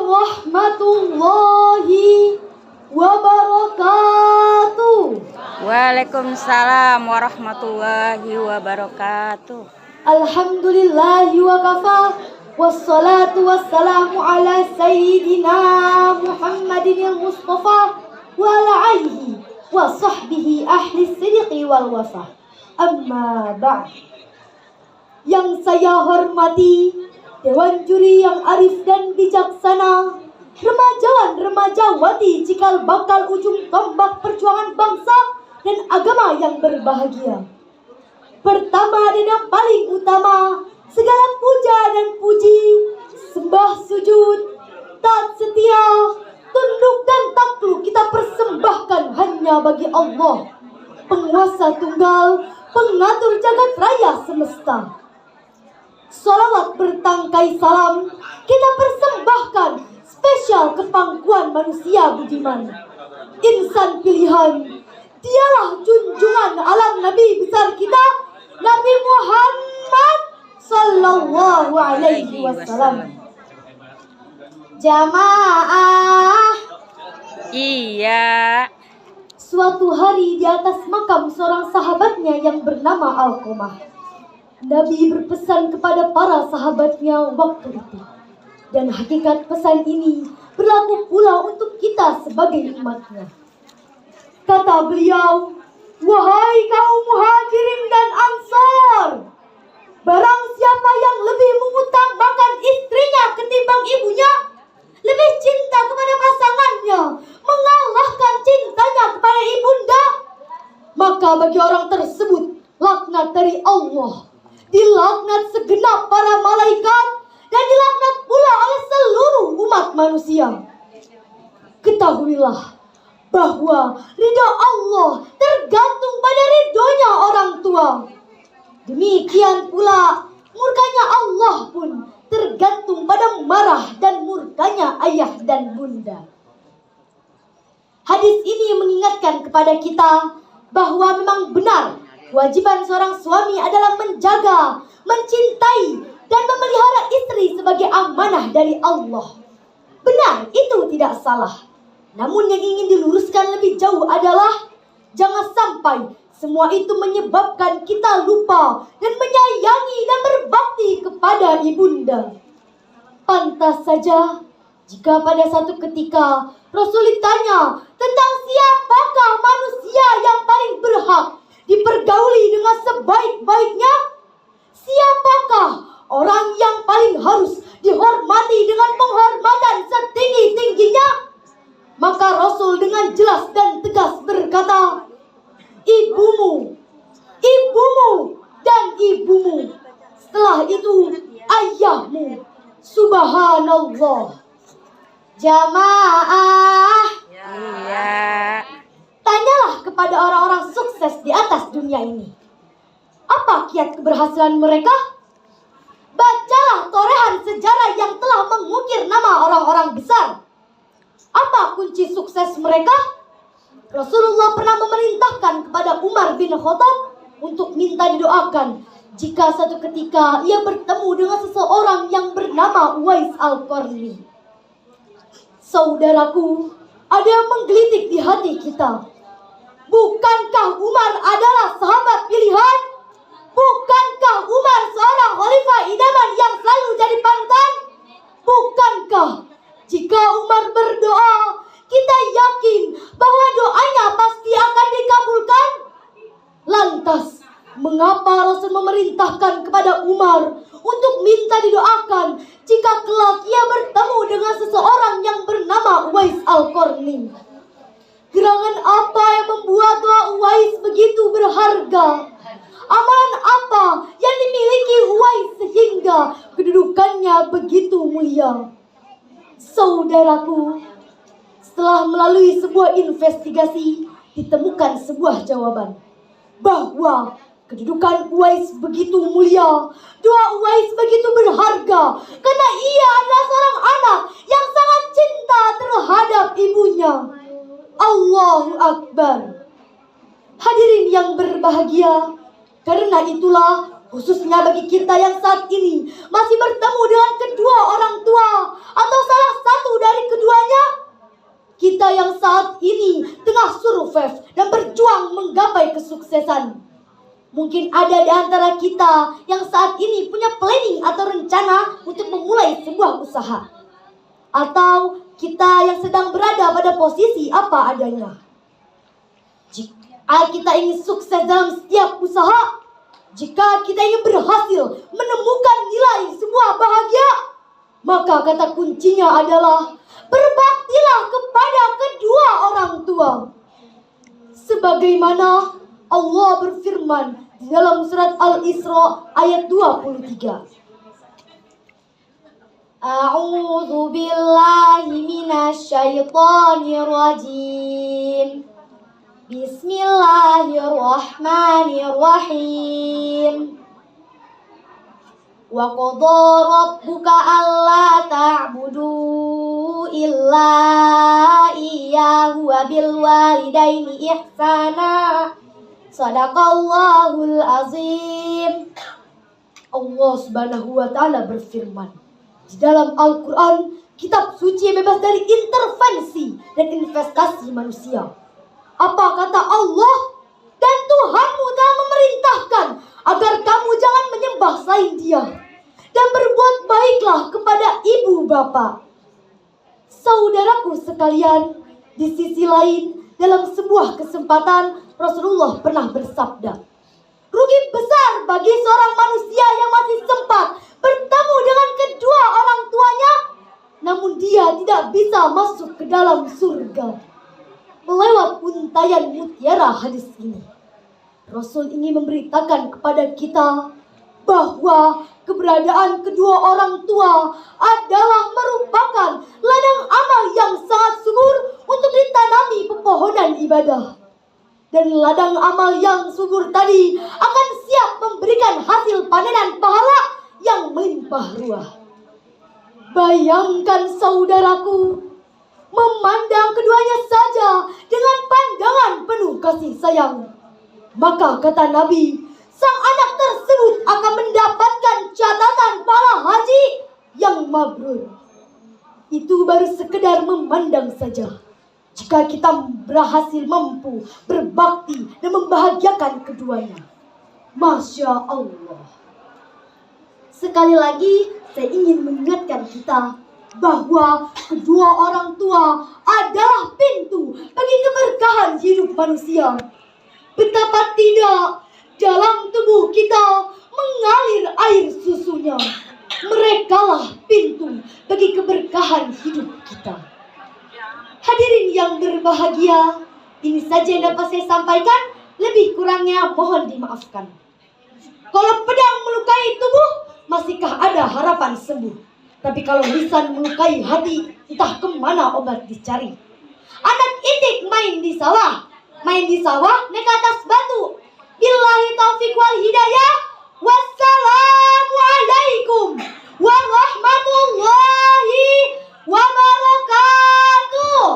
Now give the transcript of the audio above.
warahmatullahi wabarakatuh. Waalaikumsalam warahmatullahi wabarakatuh. Alhamdulillahi wa kafa, wassalatu wassalamu ala sayyidina Muhammadin al-Mustafa wa ala alihi wa sahbihi ahli sidqi wal wafa. Amma ba'd. Yang saya hormati Dewan Juri yang arif dan bijaksana, remajawan-remajawati cikal bakal ujung tombak perjuangan bangsa dan agama yang berbahagia. Pertama dan yang paling utama, segala puja dan puji, sembah sujud, taat setia, tunduk dan takluk kita persembahkan hanya bagi Allah, penguasa tunggal, pengatur jagat raya semesta. Salawat bertangkai salam kita persembahkan spesial ke pangkuan manusia budiman, insan pilihan, dialah junjungan alam Nabi besar kita, Nabi Muhammad sallallahu alaihi wasallam. Jamaah, Iya. suatu hari di atas makam seorang sahabatnya yang bernama Alqamah, Nabi berpesan kepada para sahabatnya waktu itu. Dan hakikat pesan ini berlaku pula untuk kita sebagai umatnya. Kata beliau, "Wahai kaum muhajirin dan ansar, barang siapa yang lebih mengutamakan istrinya ketimbang ibunya, lebih cinta kepada pasangannya, mengalahkan cintanya kepada ibunda, maka bagi orang tersebut laknat dari Allah, dilaknat segenap para malaikat, dan dilaknat pula oleh seluruh umat manusia. Ketahuilah bahwa ridha Allah tergantung pada ridhonya orang tua. Demikian pula murkanya Allah pun tergantung pada marah dan murkanya ayah dan bunda." Hadis ini mengingatkan kepada kita bahwa memang benar kewajiban seorang suami adalah menjaga, mencintai, dan memelihara istri sebagai amanah dari Allah. Benar, itu tidak salah. Namun yang ingin diluruskan lebih jauh adalah jangan sampai semua itu menyebabkan kita lupa dan menyayangi dan berbakti kepada ibunda. Pantas saja jika pada satu ketika Rasul ditanya tentang siapakah manusia yang paling berhak dipergauli dengan sebaik-baiknya, siapakah orang yang paling harus dihormati dengan penghormatan setinggi-tingginya, maka Rasul dengan jelas dan tegas berkata, ibumu, ibumu, dan ibumu. Setelah itu ayahmu. Subhanallah. Jamaah, Iya. tanyalah kepada orang-orang sukses di atas dunia ini, apa kiat keberhasilan mereka? Bacalah torehan sejarah yang telah mengukir nama orang-orang besar. Apa kunci sukses mereka? Rasulullah pernah memerintahkan kepada Umar bin Khattab untuk minta didoakan jika satu ketika ia bertemu dengan seseorang yang bernama Uwais Al-Qarni. Saudaraku, ada yang menggelitik di hati kita. Bukankah Umar adalah sahabat pilihan? Bukankah Umar seorang khalifah idaman yang selalu jadi panutan? Bukankah jika Umar berdoa, kita yakin bahwa doanya pasti akan dikabulkan? Lantas, mengapa Rasul memerintahkan kepada Umar untuk minta didoakan jika kelak ia bertemu dengan seseorang yang bernama Uwais Al-Qarni? Gerangan apa yang membuat doa Uwais begitu berharga? Amalan apa yang dimiliki Uwais sehingga kedudukannya begitu mulia? Saudaraku, setelah melalui sebuah investigasi, ditemukan sebuah jawaban bahwa kedudukan Uwais begitu mulia, doa Uwais begitu berharga karena ia adalah seorang anak yang sangat cinta terhadap ibunya. Allahu Akbar. Hadirin yang berbahagia, karena itulah khususnya bagi kita yang saat ini masih bertemu dengan kedua orang tua atau salah satu saat ini tengah survive dan berjuang menggapai kesuksesan. Mungkin ada di antara kita yang saat ini punya planning atau rencana untuk memulai sebuah usaha. Atau kita yang sedang berada pada posisi apa adanya. Jika kita ingin sukses dalam setiap usaha, jika kita ingin berhasil menemukan nilai sebuah bahagia, maka kata kuncinya adalah berbaktilah kepada kedua orang tua. Sebagaimana Allah berfirman di dalam surat Al-Isra ayat 23. A'udzu billahi minasy syaithanir rajim. Bismillahirrahmanirrahim. Wa qadha rabbuka alla ta'budu illa iyyahu wa bil walidaini ihsana. Shadaqallahul azim. Allah Subhanahu wa taala berfirman di dalam Al-Qur'an, kitab suci yang bebas dari intervensi dan investasi manusia. Apa kata Allah? Dan Tuhanmu telah memerintahkan agar kamu jangan menyembah selain Dia dan berbuat baiklah kepada ibu bapa. Saudaraku sekalian, di sisi lain dalam sebuah kesempatan Rasulullah pernah bersabda, rugi besar bagi seorang manusia yang masih sempat bertemu dengan kedua orang tuanya, namun dia tidak bisa masuk ke dalam surga. Melewat untayan mutiara hadis ini, Rasul ingin memberitakan kepada kita bahwa keberadaan kedua orang tua adalah merupakan ladang amal yang sangat subur untuk ditanami pepohonan ibadah. Dan ladang amal yang subur tadi akan siap memberikan hasil panenan pahala yang melimpah ruah. Bayangkan saudaraku, memandang keduanya saja dengan pandangan penuh kasih sayang. Maka kata Nabi, sang anak tersebut akan mendapatkan catatan pahala haji yang mabrur. Itu baru sekedar memandang saja. Jika kita berhasil mampu berbakti dan membahagiakan keduanya, Masya Allah. Sekali lagi saya ingin mengingatkan kita bahwa kedua orang tua adalah pintu bagi keberkahan hidup manusia. Betapa tidak dalam tubuh kita mengalir air susunya. Merekalah pintu bagi keberkahan hidup kita. Hadirin yang berbahagia, ini saja yang dapat saya sampaikan. Lebih kurangnya mohon dimaafkan. Kalau pedang melukai tubuh, masihkah ada harapan sembuh? Tapi kalau lisan melukai hati, entah kemana obat dicari. Anak itik main di sawah naik ke atas batu. Billahi taufiq wal hidayah.